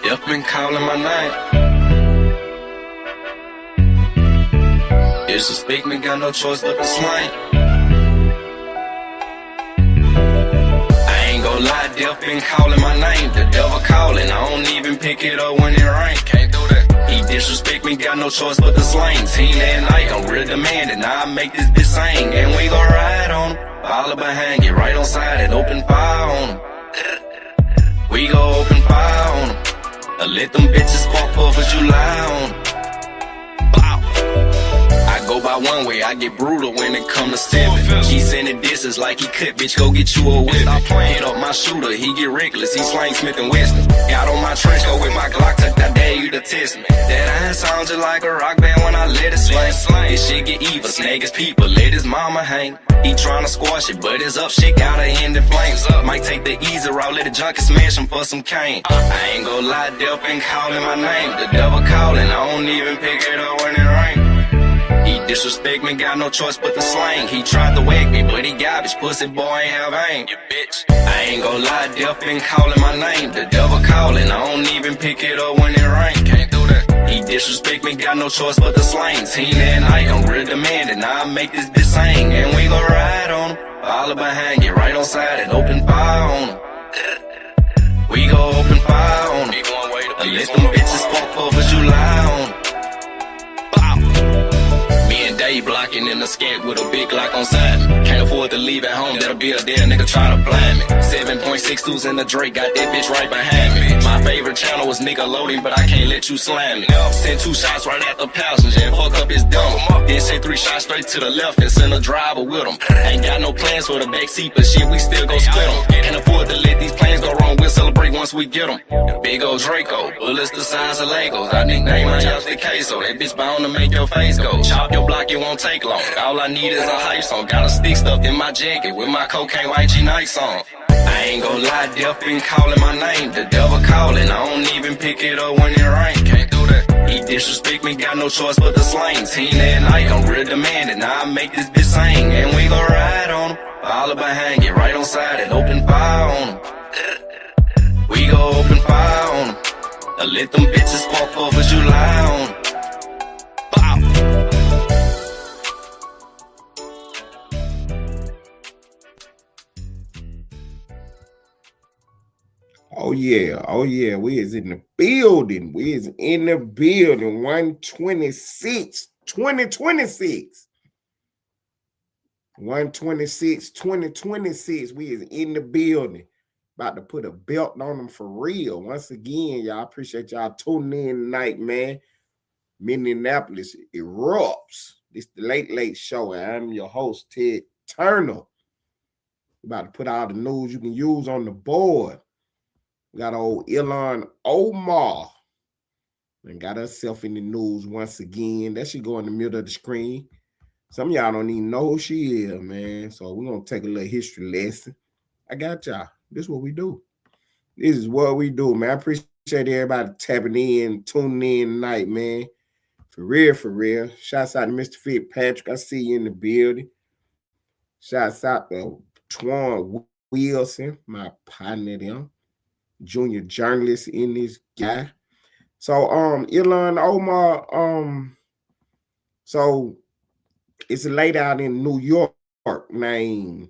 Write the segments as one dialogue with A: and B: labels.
A: Death been calling my name. Disrespect me, got no choice but to slang. I ain't gon' lie, death been calling my name. The devil calling, I don't even pick it up when it rain. Can't do that. He disrespect me, got no choice but to slang. Team that night, I'm real demanding. Now I make this bitch sing, and we gon' ride on him. Follow behind, get right on side and open fire on him. We gon' open fire on him. Let them bitches spark off as you lie on them. Bow. I go by one way, I get brutal when it come to seven. He sending disses like he could, bitch, go get you a whip. Hit up my shooter, he get reckless, he slang Smith and Weston. Got on my trench coat with my Glock tucked, I dare you to test me. That iron sound just like a rock band when I let it swing. This shit get evil, snag his people, let his mama hang. He tryna squash it, but his up shit gotta end in flames. Might take the easy route, let the junkie smash him for some cane. I ain't gon' lie, death been calling my name. The devil calling, I don't even pick it up when it rain. He disrespect me, got no choice but to slang. He tried to whack me, but he garbage, pussy boy ain't have aim. You bitch. I ain't gon' lie, death been calling my name. The devil calling, I don't even pick it up when it rain. Can't do that. He disrespect me, got no choice but to slang. Team that night, I'm real demanding. Now I make this bitch sing, and we gon' ride on him. Follow behind, get right on side and open fire on him. We gon' open fire on him. Let them bitches spark off as you lie on him. Me and Dave blocking in the skank with a big lock on side me. Can't afford to leave at home, that'll be a dead nigga try to blind me. 7.62s in the Drake, got that bitch right behind me. My favorite channel was Nickelodeon, but I can't let you slam me. Send 2 shots right at the passenger and fuck up his dumb. Then send 3 shots straight to the left and send a driver with him. Ain't got no plans for the backseat, but shit, we still gon' split them. Can't afford to let these plans go wrong, we'll celebrate once we get them. Big old Draco, bullets the size of Legos. I nickname my youngster Queso, that bitch bound to make your face go. Chop your block, it won't take long. All I need is a hype song. Got a stick stuffed in my jacket with my cocaine white G Nights on. I ain't gon' lie, death been calling my name. The devil calling, I don't even pick it up when it rain. Can't do that. He disrespect me, got no choice but to slang. Team that night, I'm real demanding. Now I make this bitch sing, and we gon' ride on him. Follow behind, get right on side and open fire on him. We gon' open fire on him. Let them bitches spark off as you lie on him. Bow.
B: Oh yeah, we is in the building. 126, 2026. 126, 2026. We is in the building. About to put a belt on them for real. Once again, y'all, appreciate y'all tuning in tonight, man. Minneapolis erupts. This the Late Show, and I'm your host, Ted Turner. About to put all the news you can use on the board. We got old Ilhan Omar and got herself in the news once again. That should go in the middle of the screen. Some of y'all don't even know who she is, man. So we're going to take a little history lesson. I got y'all. This is what we do. This is what we do, man. I appreciate everybody tapping in, tuning in tonight, man. For real, for real. Shouts out to Mr. Fitzpatrick. I see you in the building. Shouts out to Twan Wilson, my partner there. Junior journalist in this guy. So Ilhan Omar, so it's a lady out in New York named,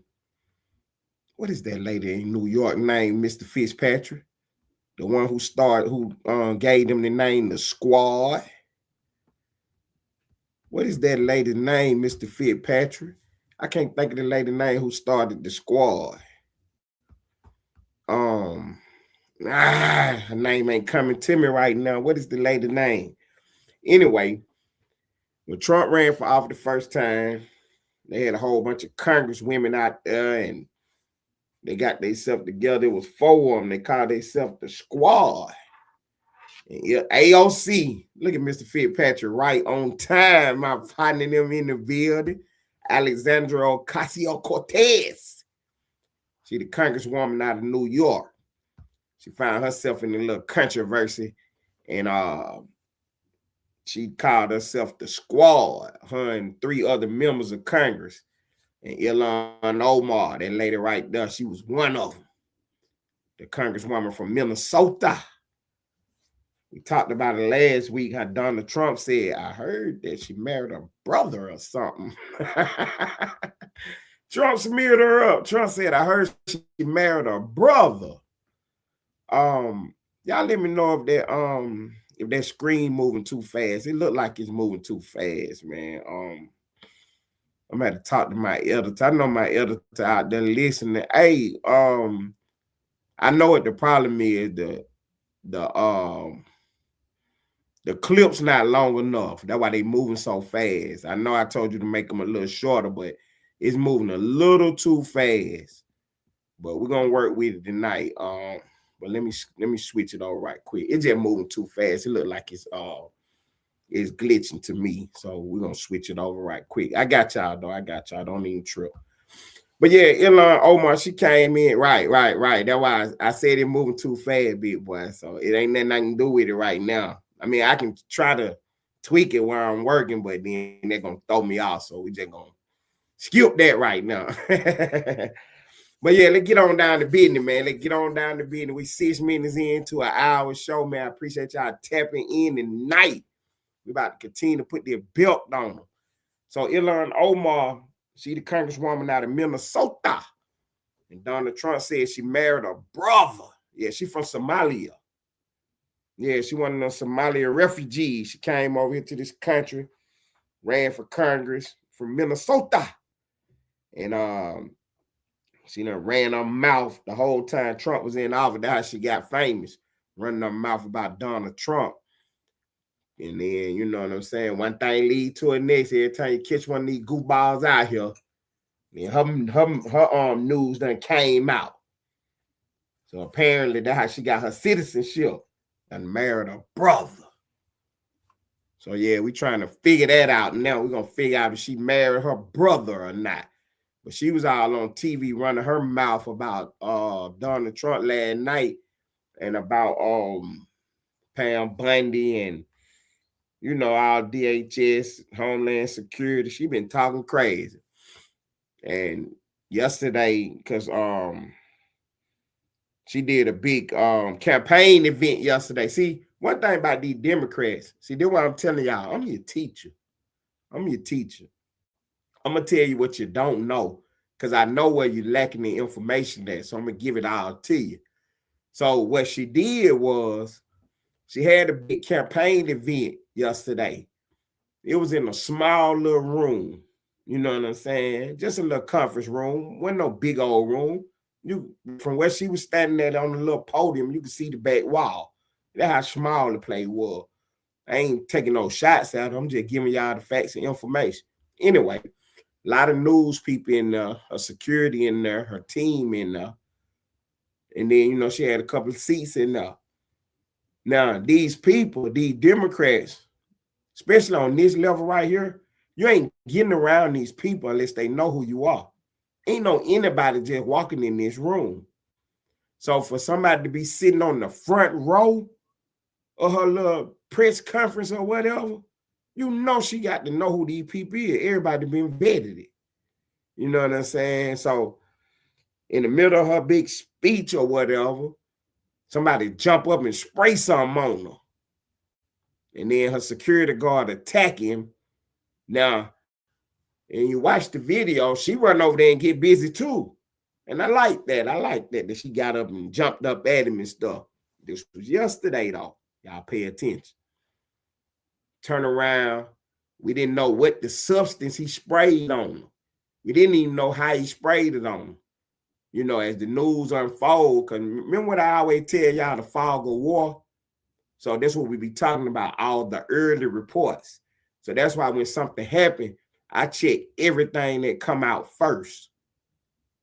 B: what is that lady in New York named Mr. Fitzpatrick? The one who gave them the name The Squad. What is that lady's name, Mr. Fitzpatrick? I can't think of the lady name who started The Squad. Her name ain't coming to me right now. What is the lady's name? Anyway, when Trump ran for office the first time, they had a whole bunch of Congress women out there, and they got themselves together. It was 4 of them. They called themselves The Squad. And AOC, look at Mr. Fitzpatrick right on time. My partner them in the building. Alexandria Ocasio-Cortez. She the Congresswoman out of New York. She found herself in a little controversy, and she called herself The Squad, her and 3 other members of Congress. And Ilhan Omar, that lady right there, she was one of them. The congresswoman from Minnesota. We talked about it last week, how Donald Trump said, I heard that she married a brother or something. Trump smeared her up. Trump said, I heard she married a brother. Y'all let me know if that screen moving too fast. It looked like it's moving too fast, man. I'm gonna have to talk to my editor. I know my editor out there listening. Hey, I know what the problem is. The clip's not long enough. That's why they moving so fast. I know I told you to make them a little shorter, but it's moving a little too fast. But we're gonna work with it tonight. But let me switch it over right quick. It's just moving too fast. It look like it's glitching to me. So we're gonna switch it over right quick. I got y'all though. I got y'all. Don't even trip. But yeah, Ilhan Omar, she came in. Right. That's why I said it moving too fast, big boy. So it ain't nothing I can do with it right now. I mean, I can try to tweak it while I'm working, but then they're gonna throw me off. So we just gonna skip that right now. But yeah, let's get on down to business, man. Let's get on down to business. We 6 minutes into an hour show, man. I appreciate y'all tapping in tonight. We about to continue to put their belt on them. So Ilhan Omar, she the congresswoman out of Minnesota. And Donald Trump said she married a brother. Yeah, she from Somalia. Yeah, she one of those Somalia refugees. She came over here to this country, ran for Congress from Minnesota. And she done ran her mouth the whole time Trump was in office. That's how she got famous, running her mouth about Donald Trump. And then, you know what I'm saying, one thing lead to the next. Every time you catch one of these goofballs out here, then her news done came out. So apparently that's how she got her citizenship and married a brother. So yeah, we trying to figure that out. Now we're gonna figure out if she married her brother or not. But she was all on TV running her mouth about Donald Trump last night and about Pam Bundy and, you know, our DHS, Homeland Security. She been talking crazy. And yesterday, because she did a big campaign event yesterday. See, one thing about these Democrats, see, this is what I'm telling y'all. I'm your teacher. I'm going to tell you what you don't know, because I know where you're lacking the information at, so I'm going to give it all to you. So what she did was she had a big campaign event yesterday. It was in a small little room. You know what I'm saying? Just a little conference room. Wasn't no big old room. From where she was standing at on the little podium, you could see the back wall. That's how small the place was. I ain't taking no shots at her. I'm just giving y'all the facts and information. Anyway, a lot of news people in there, her security in there, her team in there. And then, you know, she had a couple of seats in there. Now, these people, these Democrats, especially on this level right here, you ain't getting around these people unless they know who you are. Ain't no anybody just walking in this room. So for somebody to be sitting on the front row of her little press conference or whatever, you know she got to know who these people is. Everybody been vetted it. You know what I'm saying? So in the middle of her big speech or whatever, somebody jump up and spray something on her. And then her security guard attack him. Now, and you watch the video, she run over there and get busy too. And I like that. I like that she got up and jumped up at him and stuff. This was yesterday, though. Y'all pay attention. Turn around. We didn't know what the substance he sprayed on her. We didn't even know how he sprayed it on her. You know, as the news unfold, because remember what I always tell y'all, the fog of war? So that's what we be talking about, all the early reports. So that's why when something happened, I check everything that come out first.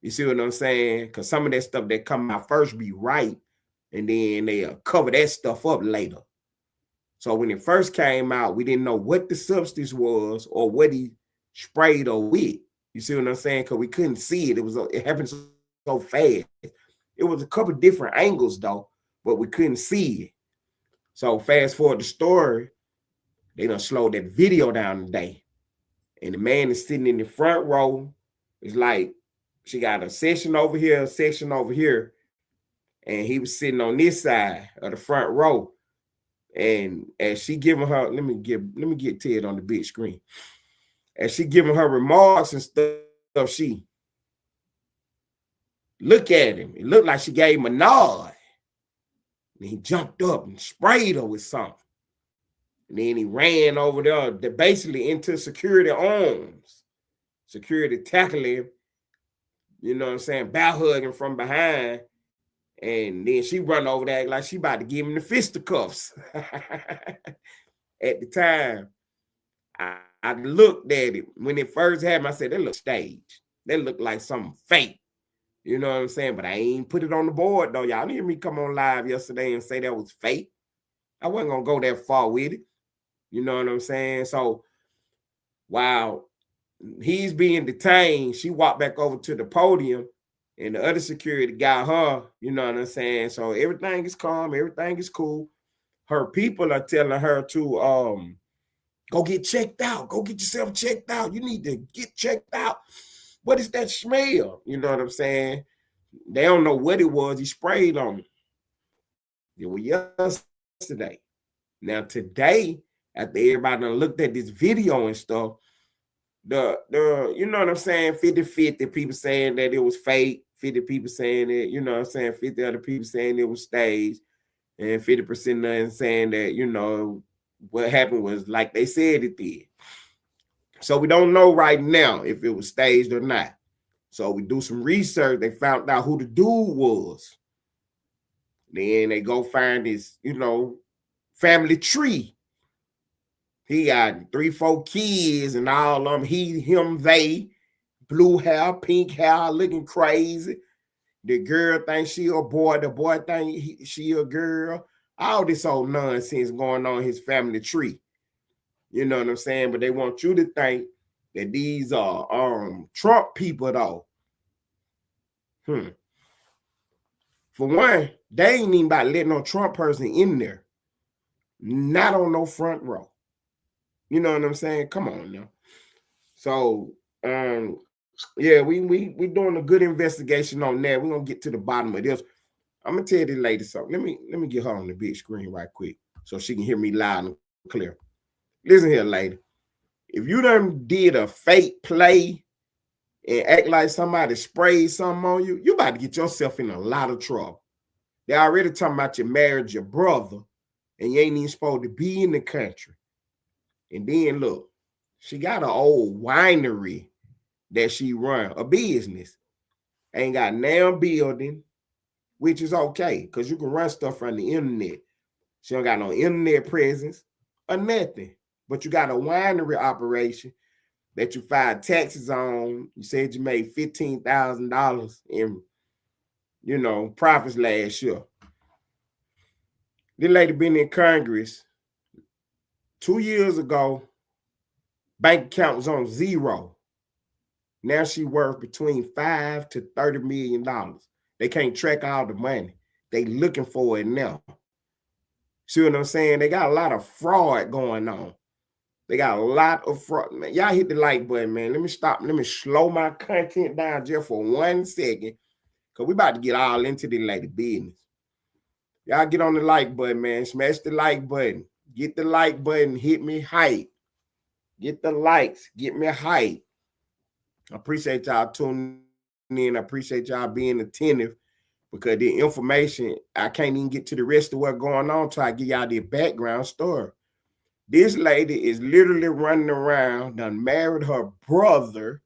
B: You see what I'm saying? Because some of that stuff that come out first be right, and then they'll cover that stuff up later. So when it first came out, we didn't know what the substance was or what he sprayed or with. You see what I'm saying? Because we couldn't see it. It happened so fast. It was a couple different angles, though, but we couldn't see it. So fast forward the story, they done slowed that video down today. And the man is sitting in the front row. It's like she got a section over here, a section over here, and he was sitting on this side of the front row. And as she giving her, let me get Ted on the big screen. As she giving her remarks and stuff, she look at him. It looked like she gave him a nod. And he jumped up and sprayed her with something. And then he ran over there, basically into security arms. Security tackling him, you know what I'm saying, bow hugging from behind. And then she run over there like she about to give him the fisticuffs. At the time, I looked at it. When it first happened, I said, that look staged. That looked like something fake. You know what I'm saying? But I ain't put it on the board, though. Y'all didn't hear me come on live yesterday and say that was fake. I wasn't going to go that far with it. You know what I'm saying? So while he's being detained, she walked back over to the podium, and the other security got her, you know what I'm saying? So everything is calm. Everything is cool. Her people are telling her to go get checked out. Go get yourself checked out. You need to get checked out. What is that smell? You know what I'm saying? They don't know what it was. He sprayed on them. It was yesterday. Now today, after everybody done looked at this video and stuff, the you know what I'm saying, 50-50 people saying that it was fake, 50 people saying it, you know what I'm saying, 50 other people saying it was staged, and 50% of them saying that, you know, what happened was like they said it did. So we don't know right now if it was staged or not. So we do some research. They found out who the dude was. Then they go find his, you know, family tree. He got 3-4 kids and all of them. He, him, they, blue hair, pink hair, looking crazy. The girl thinks she a boy. The boy thinks she a girl. All this old nonsense going on in his family tree. You know what I'm saying? But they want you to think that these are Trump people, though. For one, they ain't even about letting no Trump person in there. Not on no front row. You know what I'm saying? Come on now. So, yeah, we doing a good investigation on that. We're gonna get to the bottom of this. I'm gonna tell this lady something. Let me get her on the big screen right quick so she can hear me loud and clear. Listen here, lady. If you done did a fake play and act like somebody sprayed something on you, you about to get yourself in a lot of trouble. They already talking about you married your brother and you ain't even supposed to be in the country. And then look, she got an old winery that she run, a business. Ain't got no building, which is okay, because you can run stuff from the internet. She don't got no internet presence or nothing. But you got a winery operation that you filed taxes on. You said you made $15,000 in, you know, profits last year. This lady been in Congress 2 years ago. Bank account was on zero. Now she worth between $5 to $30 million. They can't track all the money. They looking for it now. See what I'm saying? They got a lot of fraud going on. They got a lot of fraud. Man, y'all hit the like button, man. Let me stop. Let me slow my content down just for 1 second, because we about to get all into the lady business. Y'all get on the like button, man. Smash the like button. Get the like button. Hit me hype. Get the likes. Get me hype. I appreciate y'all tuning in. I appreciate y'all being attentive, because the information, I can't even get to the rest of what's going on until I give y'all the background story. This lady is literally running around, done married her brother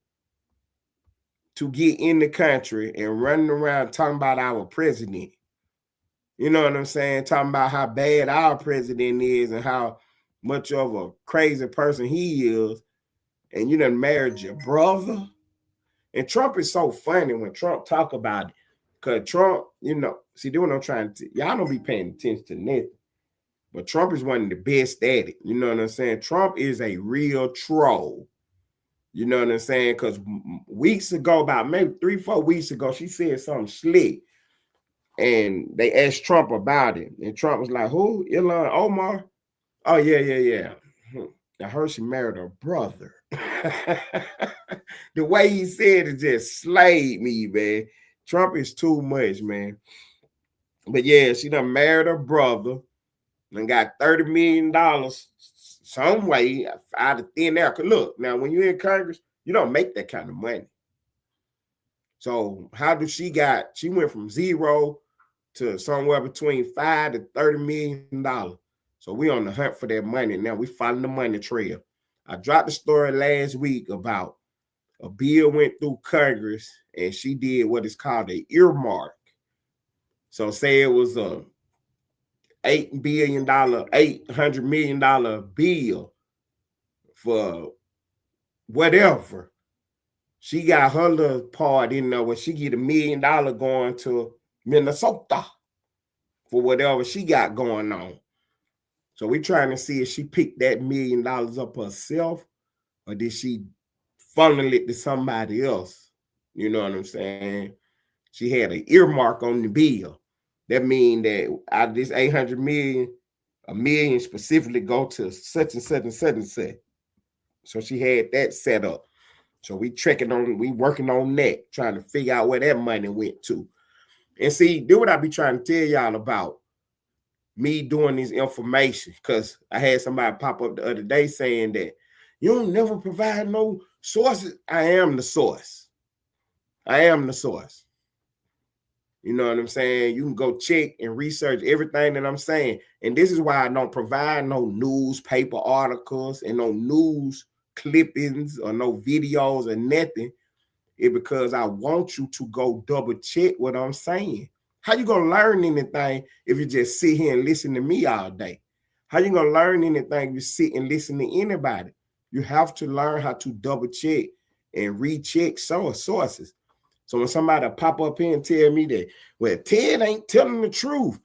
B: to get in the country and running around talking about our president. You know what I'm saying? Talking about how bad our president is and how much of a crazy person he is. And you done married your brother. And Trump is so funny when Trump talk about it. Because Trump, you know, see, that's what I'm trying to, y'all don't be paying attention to nothing. But Trump is one of the best at it. You know what I'm saying? Trump is a real troll. You know what I'm saying? Because weeks ago, about maybe 3-4 weeks ago, she said something slick. And they asked Trump about it. And Trump was like, who? Ilhan Omar? Oh, yeah. I heard she married her brother. The way he said it just slayed me, man. Trump is too much, man. But yeah, she done married her brother and got $30 million some way out of thin air. Look, now when you're in Congress, you don't make that kind of money. So how do she went from zero to somewhere between $5 to $30 million. So we on the hunt for that money. Now we following the money trail. I dropped the story last week about a bill went through Congress and she did what is called an earmark. So say it was a $800 million bill for whatever. She got her little part in there where she get $1 million going to Minnesota for whatever she got going on. So we trying to see if she picked that $1 million up herself or did she funnel it to somebody else? You know what I'm saying? She had an earmark on the bill. That means that out of this 800 million, $1 million specifically go to such and such and such and such. So she had that set up. So we working on that, trying to figure out where that money went to. And see, do what I be trying to tell y'all about me doing this information, because I had somebody pop up the other day saying that you don't never provide no sources. I am the source. I am the source. You know what I'm saying? You can go check and research everything that I'm saying. And this is why I don't provide no newspaper articles and no news clippings or no videos or nothing. It's because I want you to go double check what I'm saying. How you gonna learn anything if you just sit here and listen to me all day? How you gonna learn anything if you sit and listen to anybody? You have to learn how to double check and recheck sources. So when somebody pop up here and tell me that, well, Ted ain't telling the truth,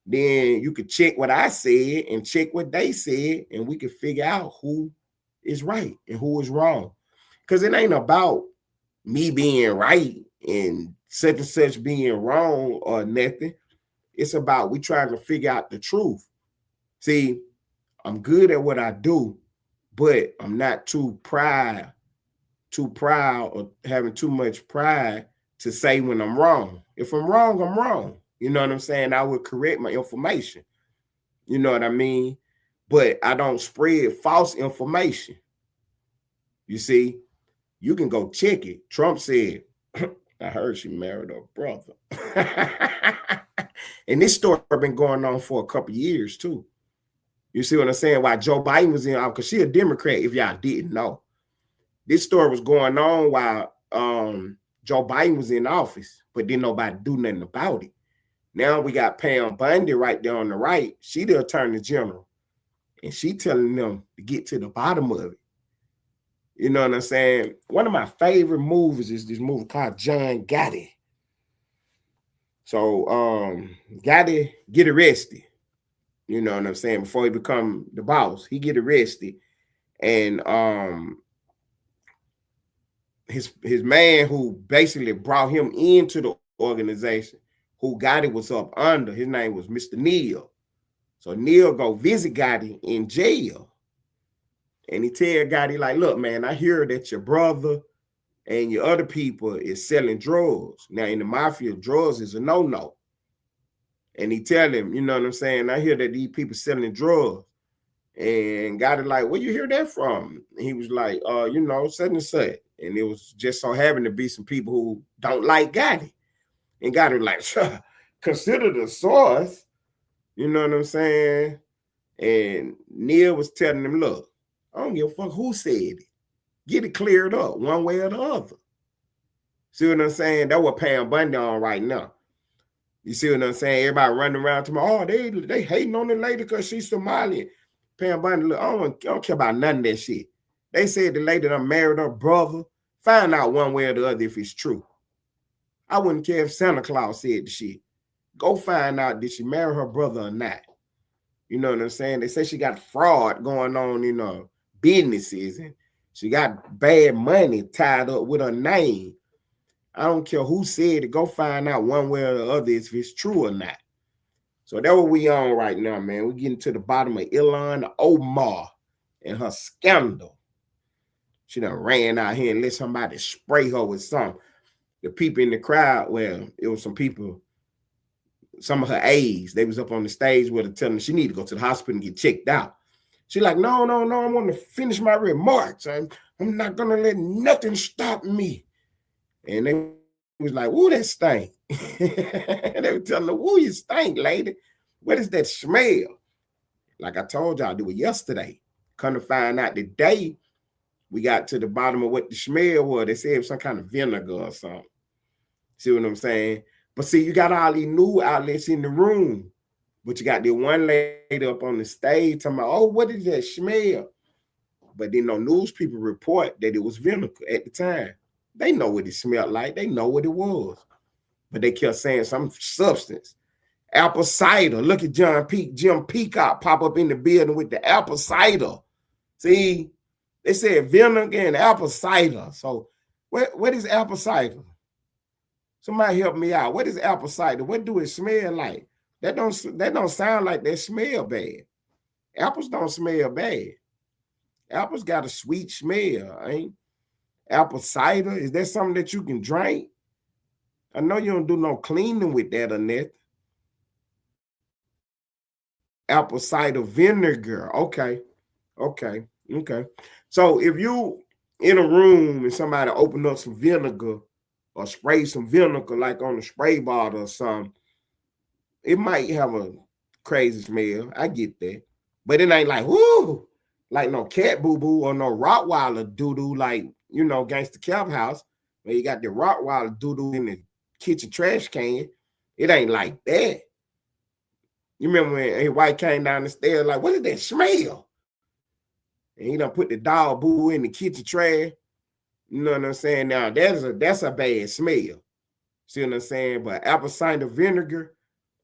B: then you could check what I said and check what they said, and we could figure out who is right and who is wrong. Because it ain't about me being right and such being wrong or nothing. It's about we trying to figure out the truth. See, I'm good at what I do, but I'm not too proud or having too much pride to say when I'm wrong. If I'm wrong, I'm wrong. You know what I'm saying? I would correct my information. You know what I mean? But I don't spread false information. You see, you can go check it. Trump said, I heard she married her brother. And this story been going on for a couple years too. You see what I'm saying? While Joe Biden was in, because she a Democrat, if y'all didn't know. This story was going on while Joe Biden was in office, but didn't nobody do nothing about it. Now we got Pam Bondi right there on the right. She the attorney general. And she telling them to get to the bottom of it. You know what I'm saying? One of my favorite movies is this movie called John Gotti. So Gotti get arrested. You know what I'm saying? Before he become the boss, he get arrested. And his man who basically brought him into the organization, who Gotti was up under, his name was Mr. Neal. So Neal go visit Gotti in jail. And he tell Gotti, like, look, man, I hear that your brother and your other people is selling drugs. Now, in the mafia, drugs is a no-no. And he tell him, you know what I'm saying? I hear that these people selling drugs. And Gotti like, where you hear that from? And he was like, you know, such and such. And it was just so happened to be some people who don't like Gotti. And Gotti like, consider the source. You know what I'm saying? And Neal was telling him, look, I don't give a fuck who said it. Get it cleared up one way or the other. See what I'm saying? That's what Pam Bondi on right now. You see what I'm saying? Everybody running around to me, oh, they hating on the lady because she's Somalian. Pam Bondi, look, I don't care about none of that shit. They said the lady that married her brother. Find out one way or the other if it's true. I wouldn't care if Santa Claus said the shit. Go find out did she marry her brother or not. You know what I'm saying? They say she got fraud going on in businesses and she got bad money tied up with her name. I don't care who said it. Go find out one way or the other if it's true or not. So that's what we on right now, man. We're getting to the bottom of Ilhan Omar and her scandal. She done ran out here and let somebody spray her with something. The people in the crowd, well, it was some people, some of her aides, they was up on the stage with her telling her she need to go to the hospital and get checked out. She like, no, I want to finish my remarks. I'm not going to let nothing stop me. And they was like, ooh, that stink. They were telling her, ooh, you stink, lady. What is that smell? Like I told y'all, do it yesterday. Come to find out today, we got to the bottom of what the smell was. They said it was some kind of vinegar or something. See what I'm saying? But see, you got all these new outlets in the room. But you got the one lady up on the stage talking about, oh, what is that smell? But then no news people report that it was vinegar at the time. They know what it smelled like. They know what it was. But they kept saying some substance. Apple cider. Look at Jim Peacock pop up in the building with the apple cider. See, they said vinegar and apple cider. So what is apple cider? Somebody help me out. What is apple cider? What do it smell like? That don't sound like they smell bad. Apples don't smell bad. Apples got a sweet smell, ain't? Apple cider, is that something that you can drink? I know you don't do no cleaning with that or nothing. Apple cider vinegar. Okay. So if you in a room and somebody open up some vinegar or spray some vinegar like on a spray bottle or something, it might have a crazy smell. I get that. But it ain't like, whoo, like no cat boo-boo or no Rottweiler doo-doo like, you know, Gangsta Cap House, where you got the Rottweiler doo-doo in the kitchen trash can. It ain't like that. You remember when White came down the stairs like, what is that smell? And he done put the dog boo in the kitchen trash. You know what I'm saying? Now, that's a bad smell. See what I'm saying? But apple cider vinegar,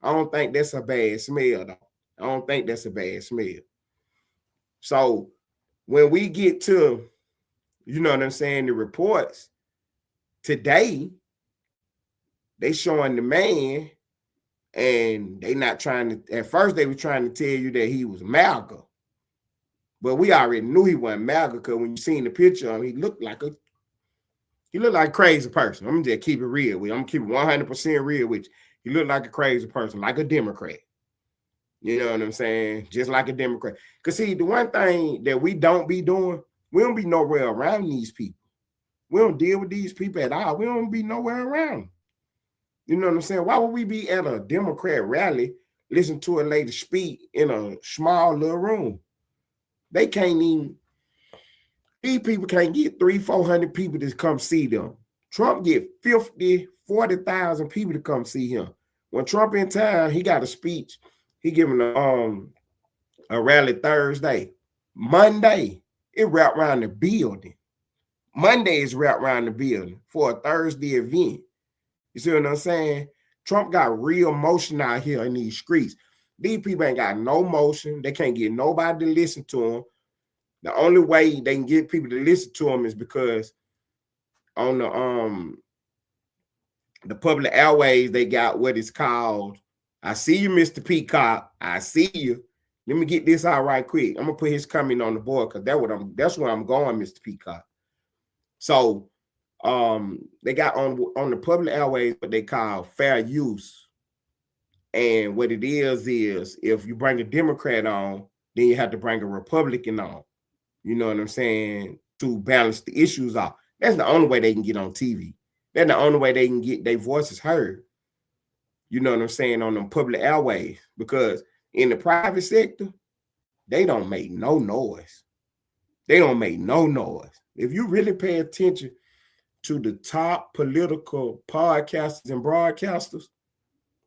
B: I don't think that's a bad smell, though. I don't think that's a bad smell. So when we get to, you know what I'm saying, the reports, today, they showing the man, and they not trying to, at first they were trying to tell you that he was MAGA. But we already knew he wasn't MAGA because when you seen the picture of him, he looked like a crazy person. I'm gonna just keep it real with you. I'm gonna keep it 100% real with you. He looked like a crazy person, like a Democrat. You know what I'm saying? Just like a Democrat. Because see, the one thing that we don't be doing, we don't be nowhere around these people. We don't deal with these people at all. We don't be nowhere around. You know what I'm saying? Why would we be at a Democrat rally listening to a lady speak in a small little room? They can't even, these people can't get 300-400 people to come see them. Trump get 50,000-40,000 people to come see him. When Trump in town, he got a speech. He giving a rally Thursday. Monday, it wrapped around the building. Monday is wrapped around the building for a Thursday event. You see what I'm saying? Trump got real motion out here in these streets. These people ain't got no motion. They can't get nobody to listen to them. The only way they can get people to listen to them is because on the public airways, they got what is called, I see you, Mr. Peacock. I see you. Let me get this out right quick. I'm gonna put his comment on the board because that's where I'm going, Mr. Peacock. So they got on the public airways what they call fair use. And what it is if you bring a Democrat on, then you have to bring a Republican on. You know what I'm saying? To balance the issues out. That's the only way they can get on TV. That's the only way they can get their voices heard. You know what I'm saying? On them public airways. Because in the private sector, they don't make no noise. They don't make no noise. If you really pay attention to the top political podcasters and broadcasters,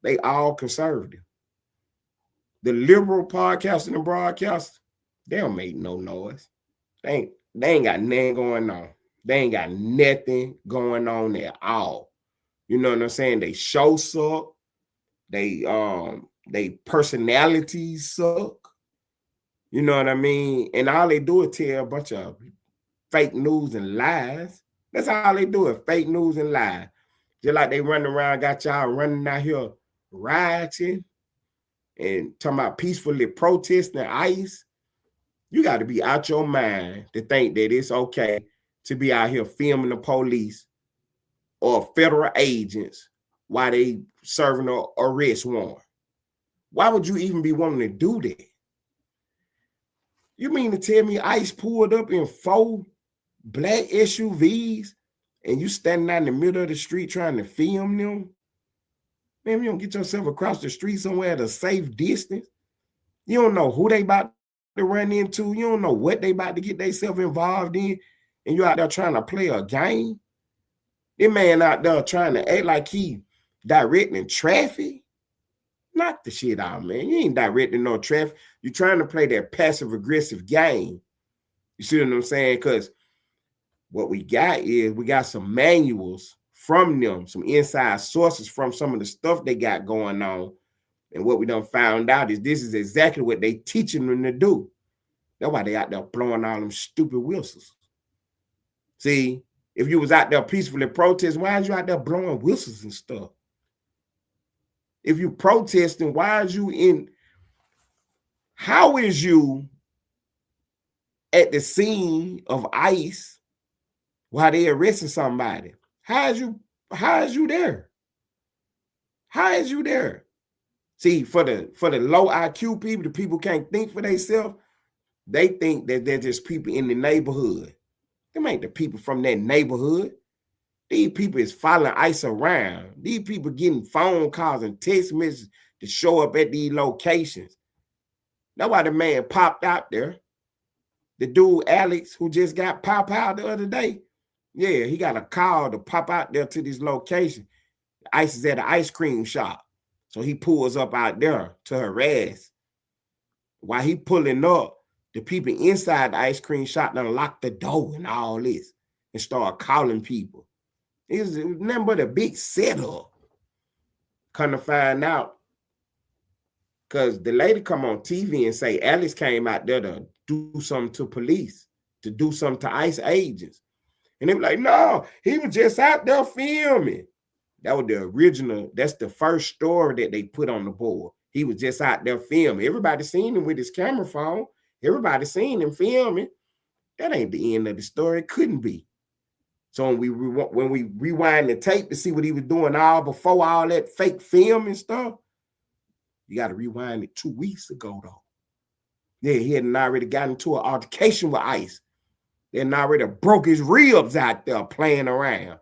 B: they all conservative. The liberal podcasters and broadcasters, they don't make no noise. They ain't got nothing going on. They ain't got nothing going on at all. You know what I'm saying? They show suck. They personalities suck. You know what I mean? And all they do is tell a bunch of fake news and lies. That's all they do is fake news and lies. Just like they running around, got y'all running out here rioting and talking about peacefully protesting ICE. You got to be out your mind to think that it's okay to be out here filming the police or federal agents while they serving an arrest warrant? Why would you even be wanting to do that? You mean to tell me ICE pulled up in 4 black SUVs and you standing out in the middle of the street trying to film them? Man, you don't get yourself across the street somewhere at a safe distance. You don't know who they about to run into. You don't know what they about to get themselves involved in. And you out there trying to play a game. This man out there trying to act like he directing traffic. Knock the shit out, man. You ain't directing no traffic. You're trying to play that passive-aggressive game. You see what I'm saying? Because what we got is we got some manuals from them, some inside sources from some of the stuff they got going on. And what we done found out is this is exactly what they teaching them to do. That's why they out there blowing all them stupid whistles. See, if you was out there peacefully protesting, why is you out there blowing whistles and stuff? If you protesting, why is you in? How is you at the scene of ICE while they arresting somebody? How is you there? How is you there? See, for the low IQ people, the people can't think for themselves, they think that they're just people in the neighborhood. Them ain't the people from that neighborhood. These people is following ICE around. These people getting phone calls and text messages to show up at these locations. That's why the man popped out there. The dude, Alex, who just got popped out the other day. Yeah, he got a call to pop out there to this location. ICE is at an ice cream shop. So he pulls up out there to harass. While he pulling up, the people inside the ice cream shop done locked the door and all this and start calling people. It was nothing but a big setup. Come to find out, because the lady come on TV and say Alex came out there to do something to police, to do something to ICE agents. And they were like, no, he was just out there filming. That was the original, that's the first story that they put on the board. He was just out there filming. Everybody seen him with his camera phone. Everybody seen him filming. That ain't the end of the story. It couldn't be. So when we rewind the tape to see what he was doing all before all that fake film and stuff, you got to rewind it 2 weeks ago, though. Yeah, he had already gotten into an altercation with ICE. They had already broke his ribs out there playing around.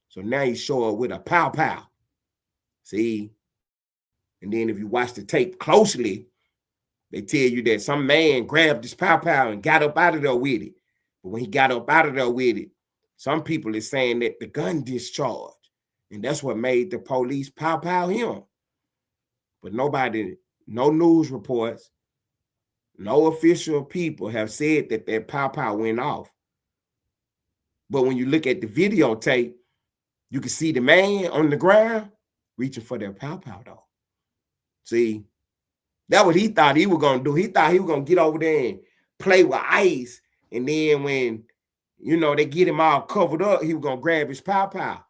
B: So now he show up with a pow-pow. See? And then if you watch the tape closely, they tell you that some man grabbed this pow-pow and got up out of there with it. But when he got up out of there with it, some people is saying that the gun discharged. And that's what made the police pow-pow him. But nobody, no news reports, no official people have said that that pow-pow went off. But when you look at the videotape, you can see the man on the ground reaching for their pow-pow, though. See, that's what he thought he was going to do. He thought he was going to get over there and play with ICE. And then when, you know, they get him all covered up, he was going to grab his pow-pow.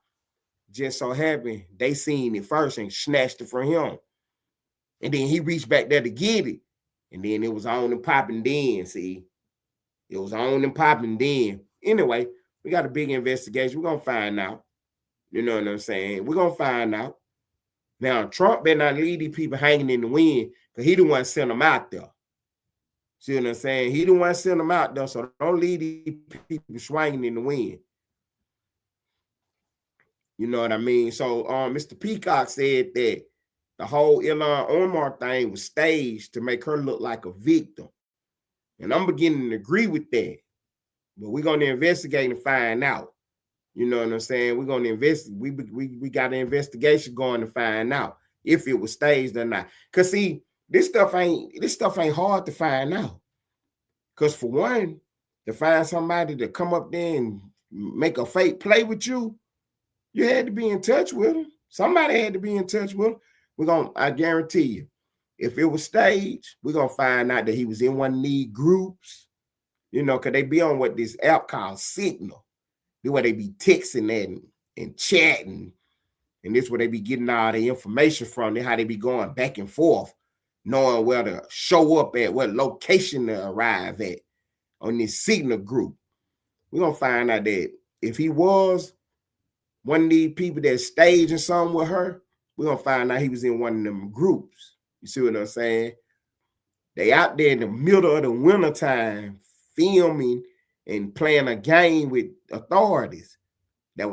B: Just so happened, they seen it first and snatched it from him. And then he reached back there to get it. And then it was on and popping then, see. It was on and popping then. Anyway, we got a big investigation. We're going to find out. You know what I'm saying? We're going to find out. Now, Trump better not leave these people hanging in the wind because he the one sent them out there. See what I'm saying? He the one sent them out there, so don't leave these people swinging in the wind. You know what I mean? So Mr. Peacock said that the whole Ilhan Omar thing was staged to make her look like a victim. And I'm beginning to agree with that. But we're going to investigate and find out. You know what I'm saying? We're going to investigate. We got an investigation going to find out if it was staged or not. Because see, this stuff ain't hard to find out. Because for one, to find somebody to come up there and make a fake play with you, you had to be in touch with them. Somebody had to be in touch with them. I guarantee you, if it was staged, we're going to find out that he was in one of these groups, you know, because they be on what this app called Signal. This where they be texting and chatting. And this where they be getting all the information from. How they be going back and forth, knowing where to show up at, what location to arrive at on this Signal group. we're going to find out that if he was one of these people that staging something with her, we're going to find out he was in one of them groups. You see what I'm saying? They out there in the middle of the wintertime filming and playing a game with authorities.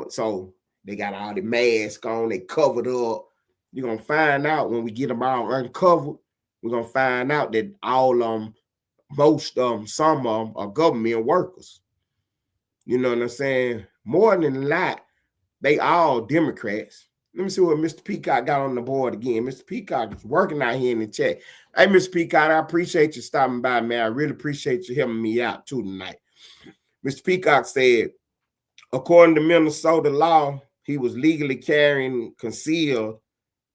B: So they got all the masks on, they covered up. You're going to find out when we get them all uncovered, we're going to find out that all most of them, some of them are government workers. You know what I'm saying? More than a lot, they all Democrats. Let me see what Mr. Peacock got on the board again. Mr. Peacock is working out here in the chat. Hey, Mr. Peacock, I appreciate you stopping by, man. I really appreciate you helping me out too tonight. Mr. Peacock said, according to Minnesota law, he was legally carrying concealed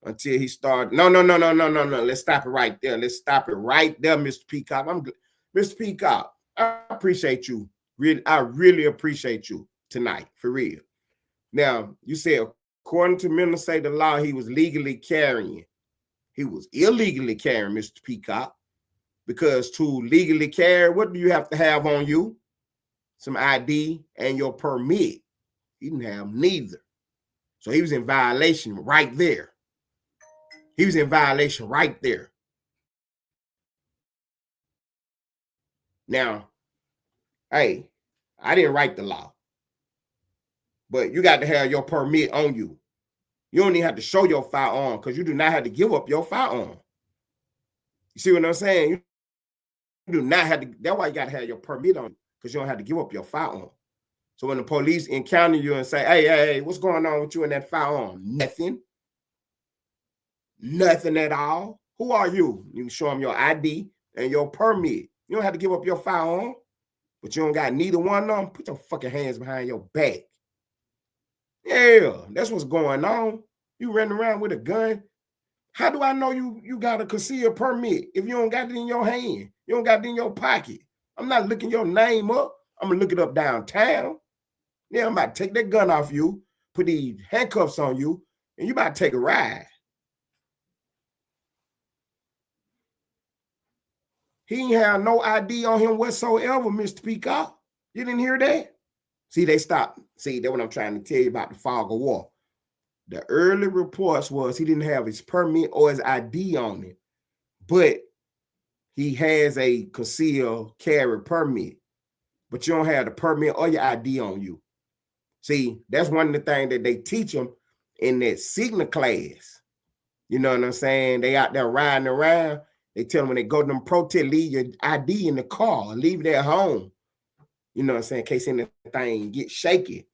B: until he started. No. Let's stop it right there. Let's stop it right there, Mr. Peacock. Mr. Peacock, I appreciate you. I really appreciate you tonight, for real. Now, you said, according to Minnesota law, he was legally carrying. He was illegally carrying, Mr. Peacock, because to legally carry, what do you have to have on you? Some ID and your permit. He didn't have neither. So he was in violation right there. He was in violation right there. Now, hey, I didn't write the law, but you got to have your permit on you. You don't even have to show your firearm because you do not have to give up your firearm. You see what I'm saying? You do not have to. That's why you got to have your permit on, because you don't have to give up your firearm. So when the police encounter you and say, hey, what's going on with you and that firearm? Nothing. Nothing at all. Who are you? You can show them your ID and your permit. You don't have to give up your firearm, but you don't got neither one of them. Put your fucking hands behind your back. Yeah, that's what's going on. You running around with a gun. How do I know you got a concealed permit if you don't got it in your hand? You don't got it in your pocket. I'm not looking your name up. I'm going to look it up downtown. Yeah, I'm about to take that gun off you, put these handcuffs on you, and you about to take a ride. He ain't have no ID on him whatsoever, Mr. Peacock. You didn't hear that? See, they stopped. See, that's what I'm trying to tell you about the fog of war. The early reports was he didn't have his permit or his ID on it, but he has a concealed carry permit, but you don't have the permit or your ID on you. See, that's one of the things that they teach them in that signal class. You know what I'm saying? They out there riding around. They tell them when they go to them protests, leave your ID in the car, leave it at home. You know what I'm saying? In case anything get shaky.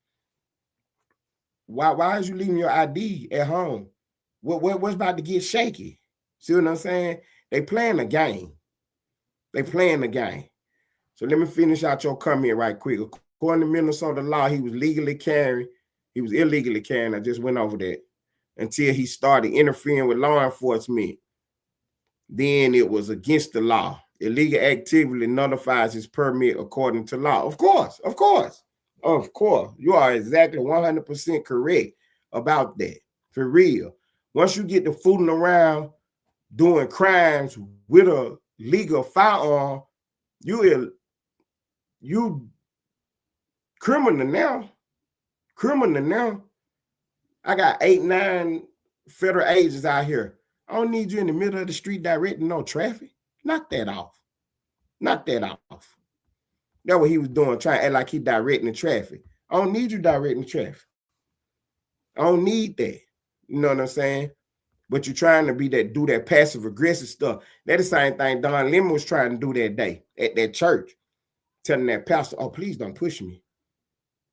B: Why is you leaving your ID at home? What's about to get shaky? See what I'm saying? They playing a game. They playing the game. So let me finish out your comment right quick. According to Minnesota law, he was legally carrying. He was illegally carrying. I just went over that until he started interfering with law enforcement. Then it was against the law. Illegal activity nullifies his permit according to law. Of course. You are exactly 100% correct about that. For real. Once you get to fooling around doing crimes with a legal firearm, you criminal now. I got 8-9 federal agents out here. I don't need you in the middle of the street directing no traffic. Knock that off. That's what he was doing, trying to act like he directing the traffic. I don't need you directing the traffic. I don't need that. You know what I'm saying? But you're trying to do that passive aggressive stuff. That's the same thing Don Lemon was trying to do that day at that church, telling that pastor, oh, please don't push me.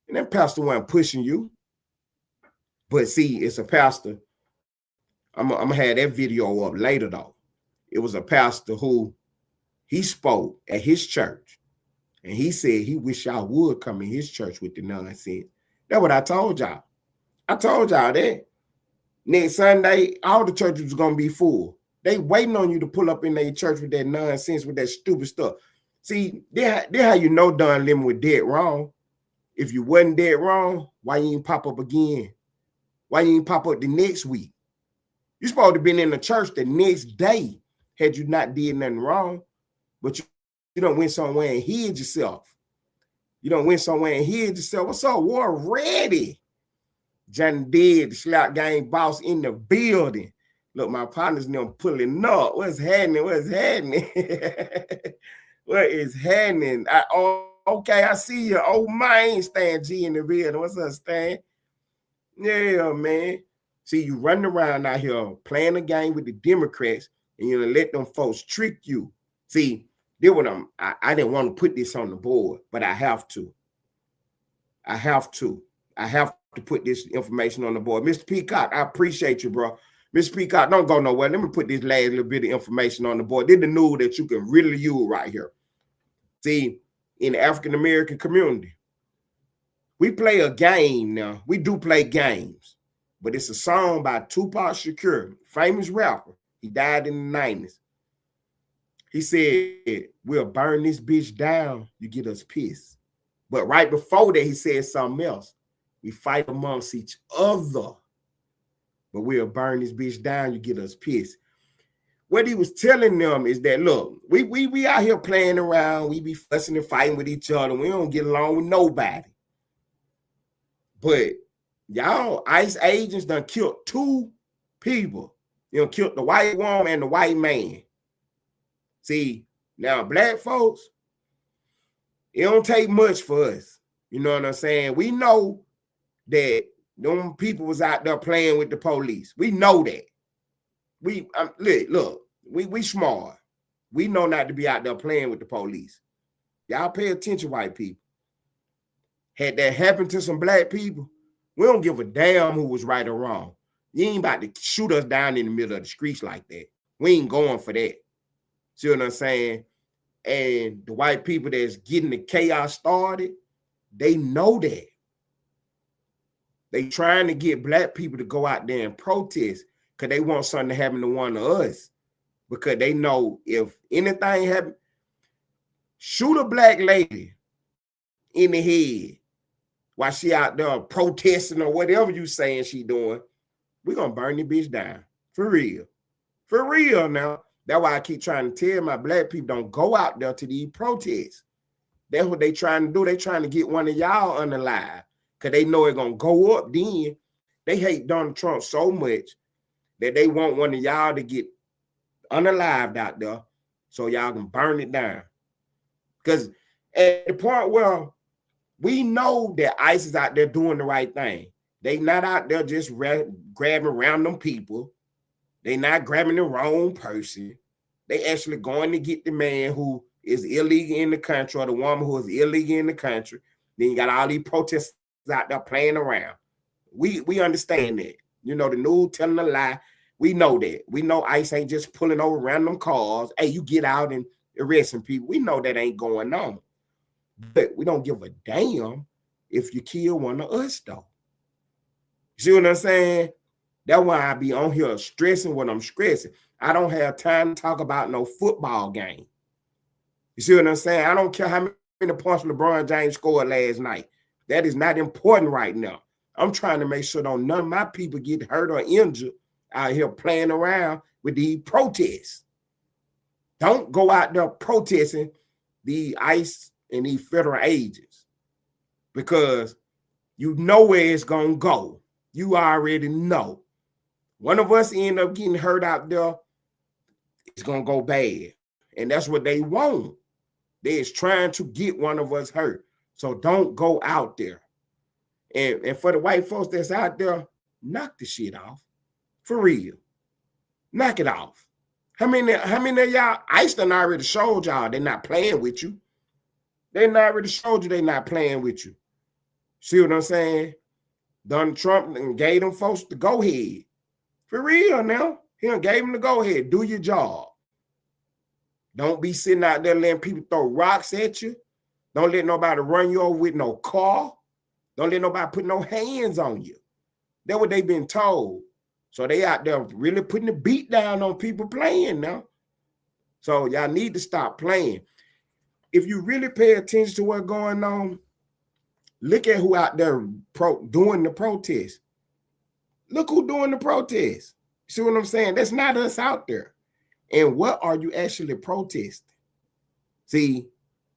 B: And that pastor wasn't pushing you. But see, it's a pastor. I'm going to have that video up later, though. It was a pastor who he spoke at his church. And he said he wish y'all would come in his church with the nonsense. That's what I told y'all. I told y'all that. Next Sunday, all the churches was going to be full. They waiting on you to pull up in their church with that nonsense, with that stupid stuff. See, they how you know Don Lemon was dead wrong. If you wasn't dead wrong, why you ain't pop up again? Why you ain't pop up the next week? You supposed to have been in the church the next day had you not did nothing wrong. But you don't went somewhere and hid yourself. You don't went somewhere and hid yourself. What's up? War ready. Johnny Dead, the Slap Gang boss in the building. Look, my partners now pulling up. What's happening? What's happening? What is happening? Okay, I see you. Old man, Stan G in the building. What's up, Stan? Yeah, man. See, you running around out here playing a game with the Democrats, and you're gonna let them folks trick you. See, did what I didn't want to put this on the board, but I have to. I have to put this information on the board. Mr. Peacock, I appreciate you, bro. Mr. Peacock, don't go nowhere. Let me put this last little bit of information on the board. This is the news that you can really use right here. See, in the African-American community, we play a game now. We do play games, but it's a song by Tupac Shakur, famous rapper. He died in the 90s. He said, we'll burn this bitch down, you get us pissed. But right before that, he said something else. We fight amongst each other, but we'll burn this bitch down, you get us pissed. What he was telling them is that, look, we out here playing around, we be fussing and fighting with each other, we don't get along with nobody. But y'all ICE agents done killed 2 people. You know, killed the white woman and the white man. See, now black folks, it don't take much for us. You know what I'm saying? We know that them people was out there playing with the police. We know that. Look, we smart. We know not to be out there playing with the police. Y'all pay attention, white people. Had that happened to some black people, we don't give a damn who was right or wrong. You ain't about to shoot us down in the middle of the streets like that. We ain't going for that. See what I'm saying? And the white people that's getting the chaos started, they know that. They trying to get black people to go out there and protest because they want something to happen to one of us. Because they know if anything happen, shoot a black lady in the head while she out there protesting or whatever you saying she doing, we're going to burn the bitch down. For real. For real now. That's why I keep trying to tell my black people don't go out there to these protests. That's what they trying to do. They trying to get one of y'all unalive because they know it's going to go up then. They hate Donald Trump so much that they want one of y'all to get unalived out there so y'all can burn it down. Because at the point where we know that ICE is out there doing the right thing. They not out there just grabbing random people. They not grabbing the wrong person. They actually going to get the man who is illegal in the country or the woman who is illegal in the country. Then you got all these protesters out there playing around. We understand that. You know, the news telling a lie. We know that. We know ICE ain't just pulling over random cars. Hey, you get out and arresting people. We know that ain't going on. But we don't give a damn if you kill one of us, though. See what I'm saying? That's why I be on here stressing what I'm stressing. I don't have time to talk about no football game. You see what I'm saying? I don't care how many points LeBron James scored last night. That is not important right now. I'm trying to make sure don't none of my people get hurt or injured out here playing around with these protests. Don't go out there protesting the ICE and these federal agents because you know where it's going to go. You already know. One of us end up getting hurt out there, it's going to go bad. And that's what they want. They're trying to get one of us hurt. So don't go out there. And for the white folks that's out there, knock the shit off. For real. Knock it off. How many of y'all, ICE done already showed y'all they're not playing with you. They already showed you they're not playing with you. See what I'm saying? Donald Trump gave them folks the go ahead. For real now. He done gave them the go ahead. Do your job. Don't be sitting out there letting people throw rocks at you. Don't let nobody run you over with no car. Don't let nobody put no hands on you. That's what they've been told. So they out there really putting the beat down on people playing now. So y'all need to stop playing. If you really pay attention to what's going on, look at who out there doing the protest. Look who doing the protest. See what I'm saying? That's not us out there. And what are you actually protesting? See,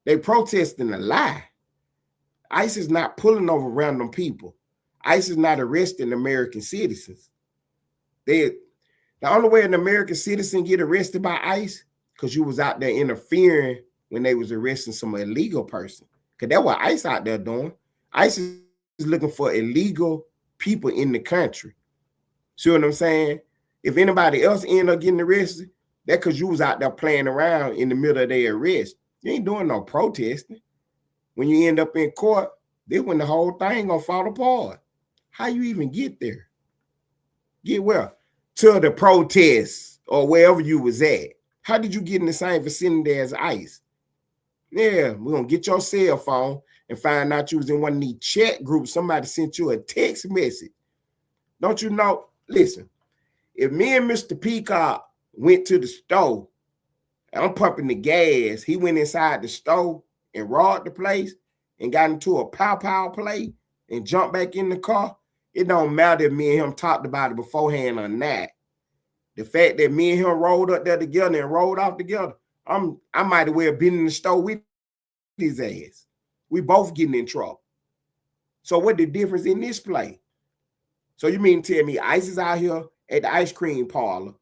B: they protesting a lie. ICE is not pulling over random people. ICE is not arresting American citizens. The only way an American citizen get arrested by ICE because you was out there interfering when they was arresting some illegal person. Because that's what ICE out there doing. ICE is looking for illegal people in the country. See what I'm saying? If anybody else end up getting arrested, that's because you was out there playing around in the middle of their arrest. You ain't doing no protesting. When you end up in court, this when the whole thing gonna fall apart. How you even get there? Get where? To the protests or wherever you was at. How did you get in the same vicinity as ICE? Yeah, we're gonna get your cell phone and find out you was in one of these chat groups. Somebody sent you a text message. Don't you know? Listen, if me and Mr. Peacock went to the store, and I'm pumping the gas, he went inside the store and robbed the place and got into a pow play and jumped back in the car, it don't matter if me and him talked about it beforehand or not. The fact that me and him rolled up there together and rolled off together, I might have well been in the store with his ass. We both getting in trouble. So what the difference in this play? So you mean to tell me ICE is out here at the ice cream parlor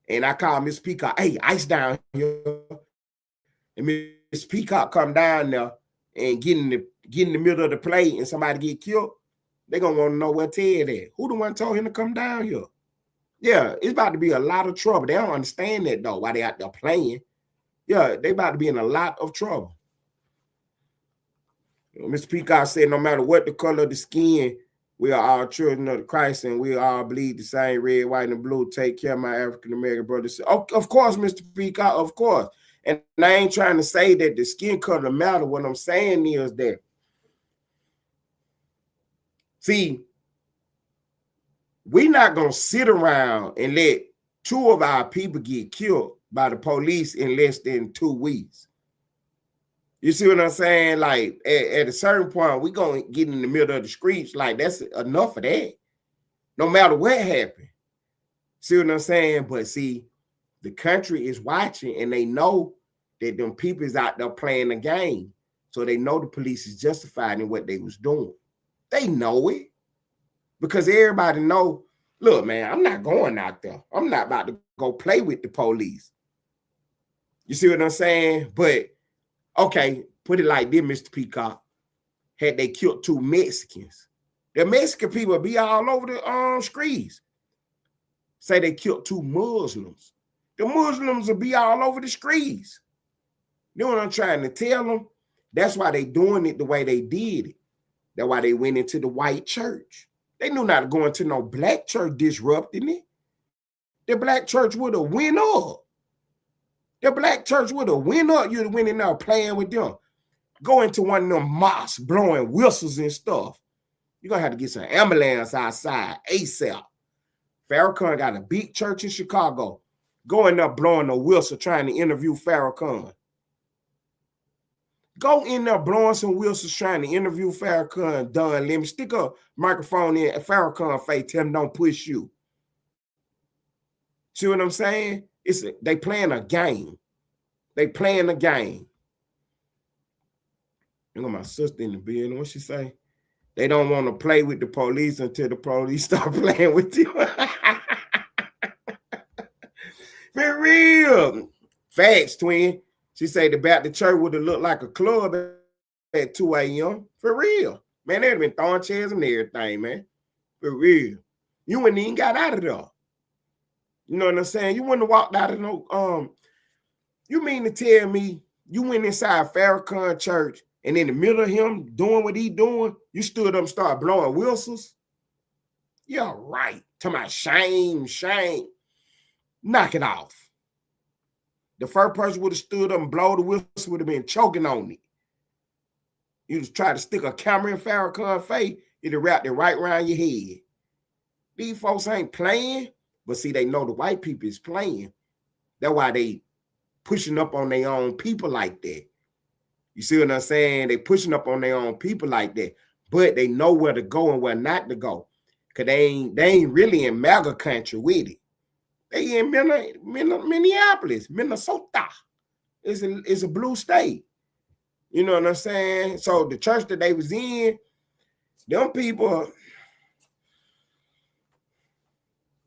B: and I call Miss Peacock, hey, ICE down here. And Miss Peacock come down there and get in the middle of the play and somebody get killed, they're going to want to know where Ted at. Who the one told him to come down here? Yeah, it's about to be a lot of trouble. They don't understand that, though, while they out there playing. Yeah, they about to be in a lot of trouble. Mr. Peacock said, no matter what the color of the skin, we are all children of Christ and we all bleed the same red, white, and blue. Take care of my African-American brothers. Oh, of course, Mr. Peacock, of course. And I ain't trying to say that the skin color matter. What I'm saying is that, see, we're not going to sit around and let 2 of our people get killed by the police in less than 2 weeks. You see what I'm saying? Like, at a certain point, we're going to get in the middle of the streets. Like, that's enough of that. No matter what happened. See what I'm saying? But see, the country is watching and they know that them people is out there playing the game. So they know the police is justified in what they was doing. They know it. Because everybody know, look, man, I'm not going out there. I'm not about to go play with the police. You see what I'm saying? But, okay, put it like this, Mr. Peacock. Had they killed 2 Mexicans, the Mexican people be all over the streets. Say they killed 2 Muslims. The Muslims will be all over the streets. You know what I'm trying to tell them? That's why they doing it the way they did it. That's why they went into the white church. They knew not to go into no black church disrupting it. The black church would have went up. The black church would have went up. You'd have went in there playing with them. Go into one of them mosques blowing whistles and stuff. You're going to have to get some ambulance outside ASAP. Farrakhan got a big church in Chicago. Go in there blowing a whistle trying to interview Farrakhan. Go in there blowing some whistles trying to interview Farrakhan. Done. Let me stick a microphone in Farrakhan face. Tell him don't push you. See what I'm saying? They playing a game. They playing a game. You know my sister in the building. What she say? They don't want to play with the police until the police start playing with you. For real. Facts, twin. She said the Baptist church would have looked like a club at 2 a.m. For real. Man, they'd have been throwing chairs and everything, man. For real. You wouldn't even got out of there. You know what I'm saying? You wouldn't have walked out of no, you mean to tell me you went inside Farrakhan church and in the middle of him doing what he doing, you stood up and started blowing whistles? Yeah, right. Talking about shame. Knock it off. The first person would have stood up and blow the whistle would have been choking on it. You just try to stick a camera in Farrakhan's face, it'd have wrapped it right around your head. These folks ain't playing, but see, they know the white people is playing. That's why they pushing up on their own people like that. You see what I'm saying? They pushing up on their own people like that, but they know where to go and where not to go. Because they ain't really in MAGA country with it. They in Minneapolis, Minnesota. It's a blue state. You know what I'm saying? So the church that they was in, them people,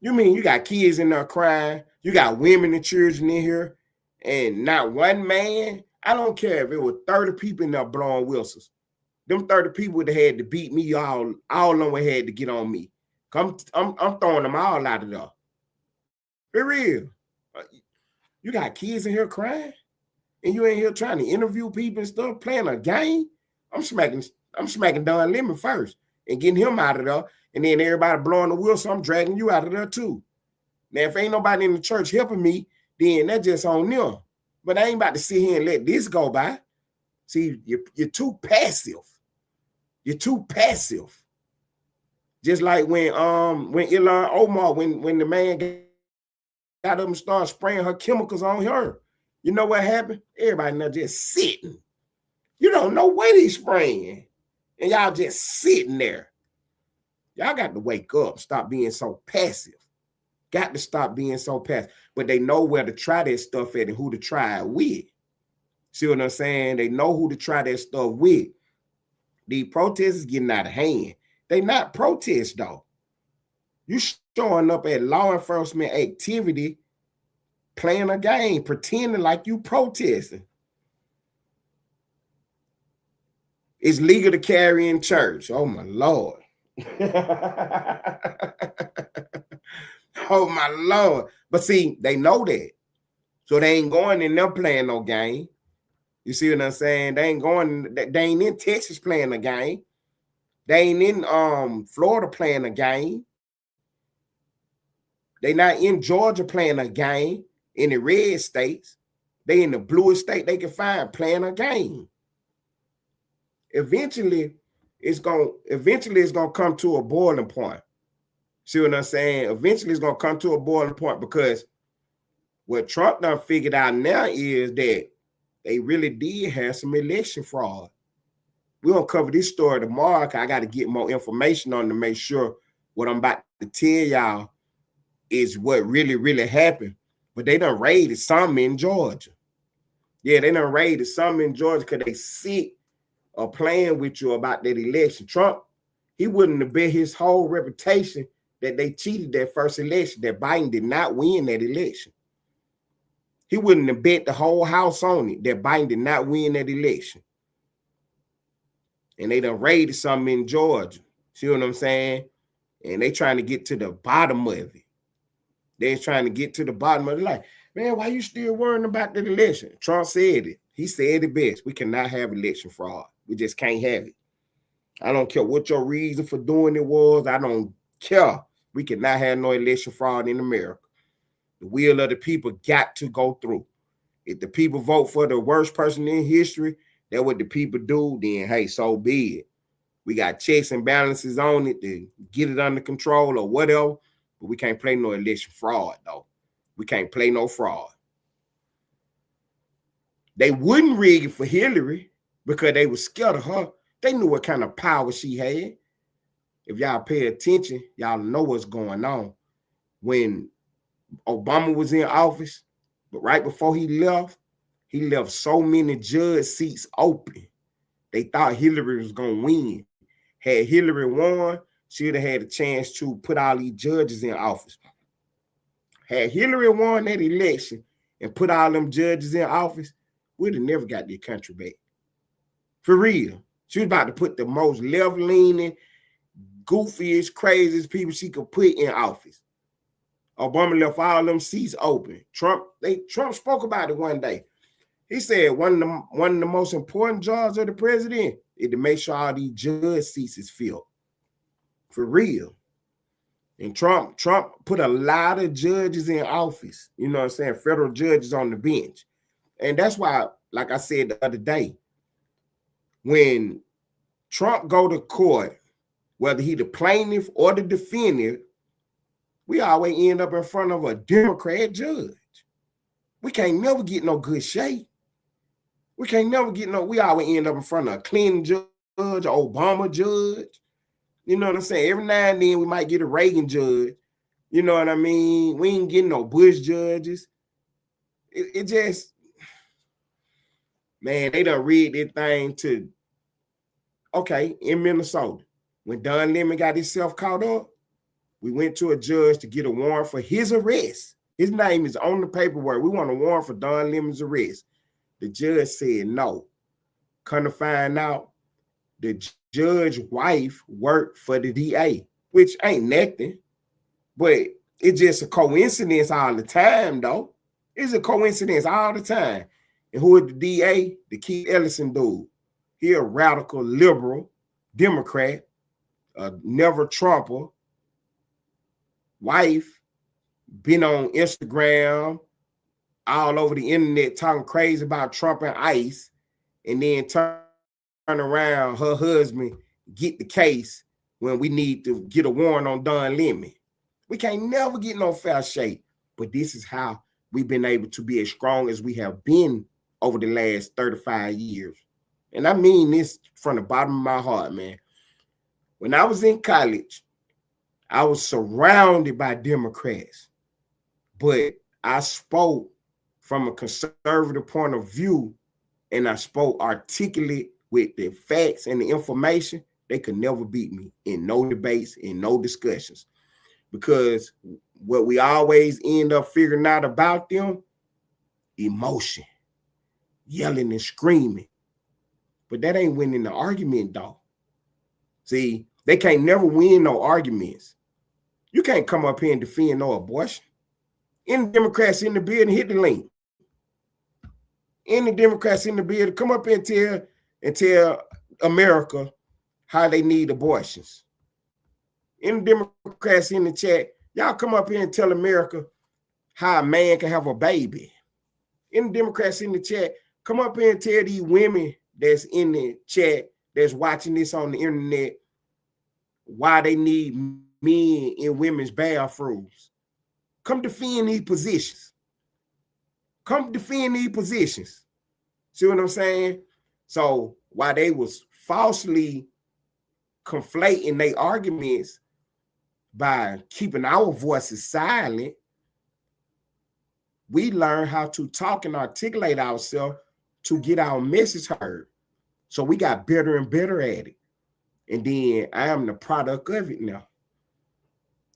B: you mean you got kids in there crying, you got women and children in here, and not one man? I don't care if it was 30 people in there blowing whistles. Them 30 people that had to beat me all of them had to get on me. I'm throwing them all out of there. For real. You got kids in here crying, and you ain't here trying to interview people and stuff, playing a game. I'm smacking Don Lemon first and getting him out of there. And then everybody blowing the whistle, I'm dragging you out of there too. Now, if ain't nobody in the church helping me, then that's just on them. But I ain't about to sit here and let this go by. See, you're too passive. You're too passive. Just like when Ilhan Omar, when the man got up and started spraying her chemicals on her, you know what happened? Everybody now just sitting. You don't know what he's spraying, and y'all just sitting there. Y'all got to wake up. Stop being so passive. Got to stop being so passive. But they know where to try that stuff at and who to try it with. See what I'm saying? They know who to try that stuff with. These protests is getting out of hand. They not protests, though. You showing up at law enforcement activity, playing a game, pretending like you protesting. It's legal to carry in church. Oh, my Lord. Oh, my Lord. But see, they know that. So they ain't going in there playing no game. You see what I'm saying? They ain't in Texas playing a game. They ain't in Florida playing a game. They not in Georgia playing a game, in the red states. They in the bluest state they can find playing a game. Eventually it's gonna come to a boiling point. See what I'm saying? Eventually it's gonna come to a boiling point, because what Trump done figured out now is that they really did have some election fraud. We're gonna cover this story tomorrow. I got to get more information on to make sure what I'm about to tell y'all is what really, really happened. But they done raided some in Georgia. Yeah, they done raided some in Georgia because they sick of playing with you about that election. Trump, he wouldn't have bet his whole reputation that they cheated that first election, that Biden did not win that election. He wouldn't have bet the whole house on it that Biden did not win that election. And they done raided something in Georgia. See what I'm saying? And they trying to get to the bottom of it. They're trying to get to the bottom of it. Like, man, why you still worrying about the election? Trump said it. He said it best. We cannot have election fraud. We just can't have it. I don't care what your reason for doing it was. I don't care. We cannot have no election fraud in America. The will of the people got to go through. If the people vote for the worst person in history, that's what the people do, then hey, so be it. We got checks and balances on it to get it under control or whatever, but we can't play no election fraud, though. We can't play no fraud. They wouldn't rig it for Hillary because they were scared of her. They knew what kind of power she had. If y'all pay attention, y'all know what's going on. When Obama was in office, but right before he left so many judge seats open. They thought Hillary was going to win. Had Hillary won, she would have had a chance to put all these judges in office. Had Hillary won that election and put all them judges in office, we'd have never got the country back. For real. She was about to put the most left-leaning, goofiest, craziest people she could put in office. Obama left all them seats open. Trump spoke about it one day. He said one of the most important jobs of the president is to make sure all these judge seats is filled. For real. And Trump put a lot of judges in office, you know what I'm saying, federal judges on the bench. And that's why, like I said the other day, when Trump go to court, whether he the plaintiff or the defendant, we always end up in front of a Democrat judge. We can't never get no good shape. We always end up in front of a Clinton judge, an Obama judge. You know what I'm saying? Every now and then we might get a Reagan judge. You know what I mean? We ain't getting no Bush judges. It just, Man, they done read that thing to, okay, in Minnesota. When Don Lemon got himself caught up, we went to a judge to get a warrant for his arrest. His name is on the paperwork. We want a warrant for Don Lemon's arrest. The judge said no. Come to find out, the judge's wife worked for the DA, which ain't nothing, but it's just a coincidence all the time, though. It's a coincidence all the time. And who is the DA? The Keith Ellison dude. He a radical liberal Democrat, never Trumper. Wife been on Instagram, all over the internet talking crazy about Trump and ICE, and then turn around her husband get the case when we need to get a warrant on Don Lemon. We can't never get no fair shake, but this is how we've been able to be as strong as we have been over the last 35 years. And I mean this from the bottom of my heart, man. When I was in college, I was surrounded by Democrats, but I spoke from a conservative point of view, and I spoke articulate with the facts and the information. They could never beat me in no debates, in no discussions, because what we always end up figuring out about them, emotion, yelling and screaming. But that ain't winning the argument, though. See, they can't never win no arguments. You can't come up here and defend no abortion. Any Democrats in the building, hit the link. Any Democrats in the building, come up and tell America how they need abortions. Any Democrats in the chat, y'all come up here and tell America how a man can have a baby. Any Democrats in the chat, come up here and tell these women that's in the chat, that's watching this on the internet, why they need men in women's bathrooms. Come defend these positions. Come defend these positions. See what I'm saying? So while they was falsely conflating their arguments by keeping our voices silent, we learn how to talk and articulate ourselves to get our message heard. So we got better and better at it. And then I am the product of it now.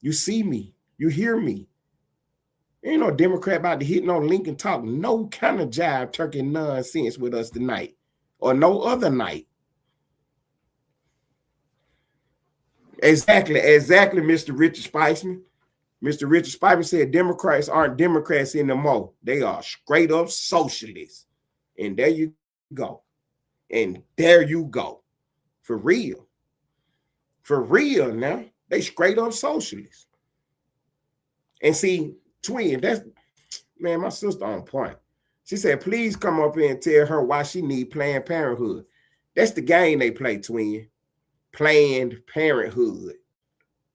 B: You see me. You hear me. Ain't no Democrat about to hit no link and talk no kind of jive turkey nonsense with us tonight or no other night. Exactly, Mr. Richard Spiceman. Mr. Richard Spiceman said Democrats aren't Democrats anymore. They are straight up socialists. And there you go. And there you go. For real. For real now. They straight up socialists. And see, twin, that's, man, my sister on point. She said, please come up here and tell her why she need Planned Parenthood. That's the game they play, twin. Planned Parenthood.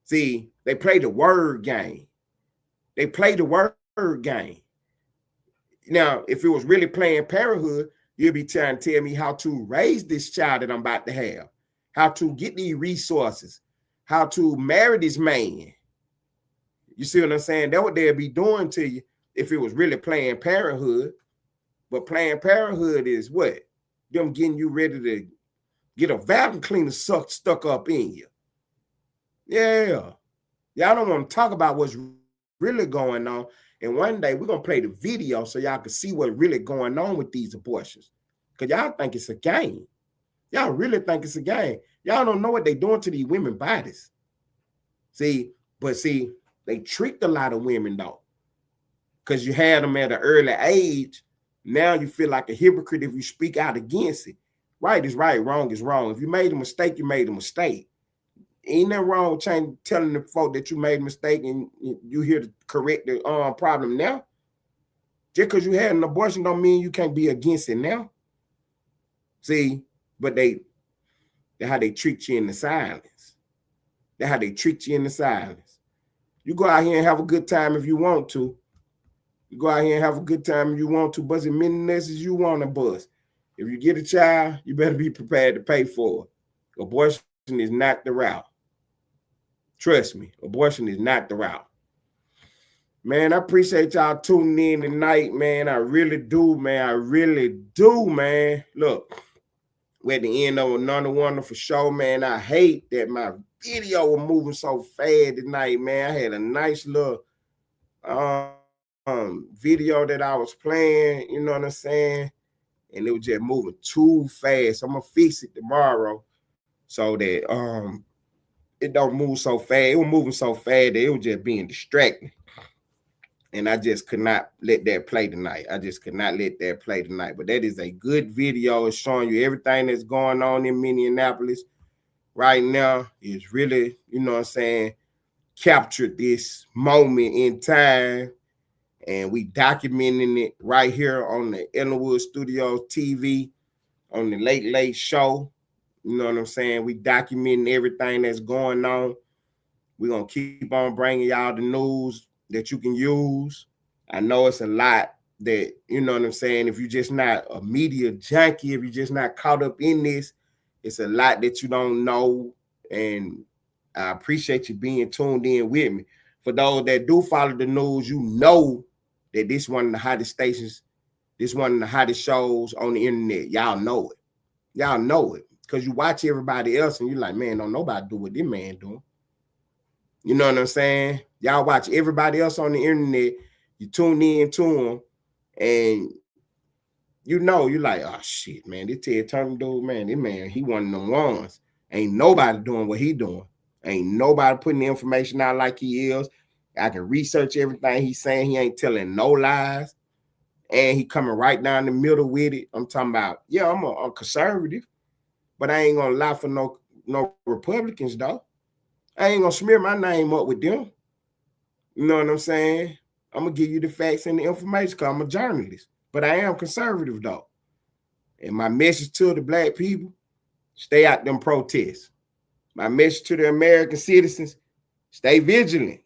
B: See, they play the word game. They play the word game. Now, if it was really Planned Parenthood, you'd be trying to tell me how to raise this child that I'm about to have, how to get these resources, how to marry this man. You see what I'm saying? That's what they'd be doing to you if it was really Planned Parenthood. But Planned Parenthood is what? Them getting you ready to get a vacuum cleaner stuck up in you. Yeah. Y'all don't want to talk about what's really going on. And one day we're going to play the video so y'all can see what's really going on with these abortions. Because y'all think it's a game. Y'all really think it's a game. Y'all don't know what they're doing to these women's bodies. See, they tricked a lot of women, though. Because you had them at an early age. Now you feel like a hypocrite if you speak out against it. Right is right, wrong is wrong. If you made a mistake, you made a mistake. Ain't nothing wrong with telling the folk that you made a mistake and you here to correct the problem now. Just because you had an abortion don't mean you can't be against it now. See, but that's how they treat you in the silence. That's how they treat you in the silence. You go out here and have a good time if you want to. You go out here and have a good time if you want to. Buzz as many nests as you want to buzz. If you get a child, you better be prepared to pay for it. Abortion is not the route. Trust me, abortion is not the route. Man, I appreciate y'all tuning in tonight, man. I really do, man. I really do, man. Look, we're at the end of another wonderful show, man. I hate that my video was moving so fast tonight, man. I had a nice little video that I was playing, you know what I'm saying? And it was just moving too fast. I'm gonna fix it tomorrow so that it don't move so fast. It was moving so fast that it was just being distracting. And I just could not let that play tonight. I just could not let that play tonight. But that is a good video. It's showing you everything that's going on in Minneapolis right now. It's really, you know what I'm saying, captured this moment in time. And we documenting it right here on the Ellenwood Studios TV, on the Late Late Show. You know what I'm saying? We documenting everything that's going on. We're going to keep on bringing y'all the news that you can use. I know it's a lot that, you know what I'm saying, if you're just not a media junkie, if you're just not caught up in this, it's a lot that you don't know. And I appreciate you being tuned in with me. For those that do follow the news, you know that this one of the hottest stations, this one of the hottest shows on the internet. Y'all know it. Y'all know it. Because you watch everybody else and you're like, man, don't nobody do what this man doing. You know what I'm saying? Y'all watch everybody else on the internet. You tune in to them, and you know, you're like, oh, shit, man. This Ted Turner dude, man, this man, he one of them ones. Ain't nobody doing what he doing. Ain't nobody putting the information out like he is. I can research everything he's saying. He ain't telling no lies. And he coming right down the middle with it. I'm talking about, yeah, I'm a conservative, but I ain't going to lie for no Republicans, though. I ain't gonna smear my name up with them. You know what I'm saying? I'm gonna give you the facts and the information because I'm a journalist. But I am conservative though. And my message to the black people, stay out them protests. My message to the American citizens, stay vigilant.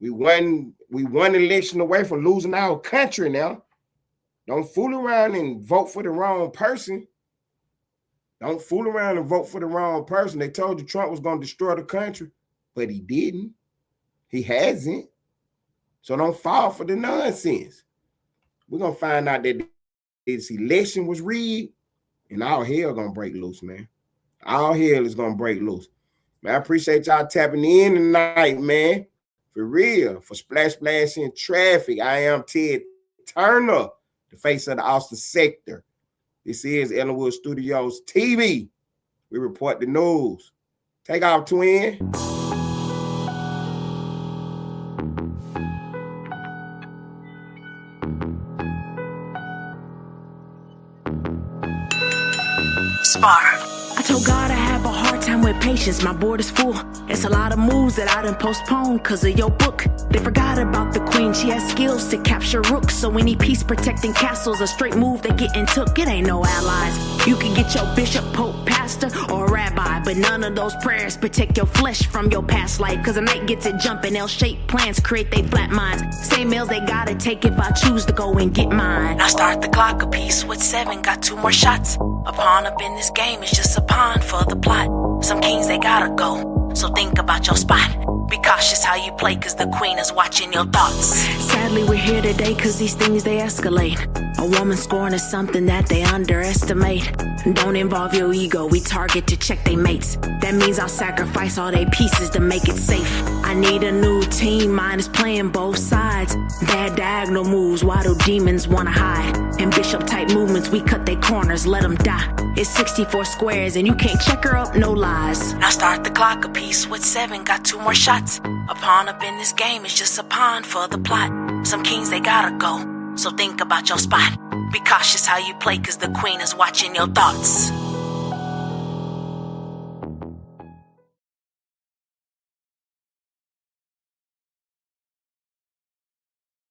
B: We one election away from losing our country now. Don't fool around and vote for the wrong person. Don't fool around and vote for the wrong person. They told you Trump was going to destroy the country, but he didn't. He hasn't. So don't fall for the nonsense. We're going to find out that this election was rigged, and all hell going to break loose, man. All hell is going to break loose. Man, I appreciate y'all tapping in tonight, man. For real. For Splash Splash in Traffic, I am Ted Turner, the face of the Austin sector. This is Ellenwood Studios TV. We report the news. Take off, twin.
C: Spar. I told God I have a hard time with patience. My board is full. It's a lot of moves that I done postponed because of your book. They forgot about the queen. She has skills to capture rooks. So any peace protecting castles, a straight move that getting took. It ain't no allies. You can get your bishop, pope, pastor, or rabbi, but none of those prayers protect your flesh from your past life. Cause a night gets it jumping. L-shaped plans create they flat minds. Same meals they gotta take if I choose to go and get mine. Now start the clock a piece with 7. Got 2 more shots. A pawn up in this game is just a pawn for the plot. Some kings they gotta go, so think about your spot. Be cautious how you play, cause the queen is watching your thoughts. Sadly we're here today cause these things they escalate. A woman scorn is something that they underestimate. Don't involve your ego, we target to check they mates. That means I'll sacrifice all they pieces to make it safe. I need a new team, mine is playing both sides. Bad diagonal moves, why do demons wanna hide? In bishop type movements, we cut their corners, let them die. It's 64 squares and you can't check her up, no lies. Now start the clock a piece with 7, got 2 more shots. A pawn up in this game is just a pawn for the plot. Some kings they gotta go, so think about your spot. Be cautious how you play cause the queen is watching your thoughts.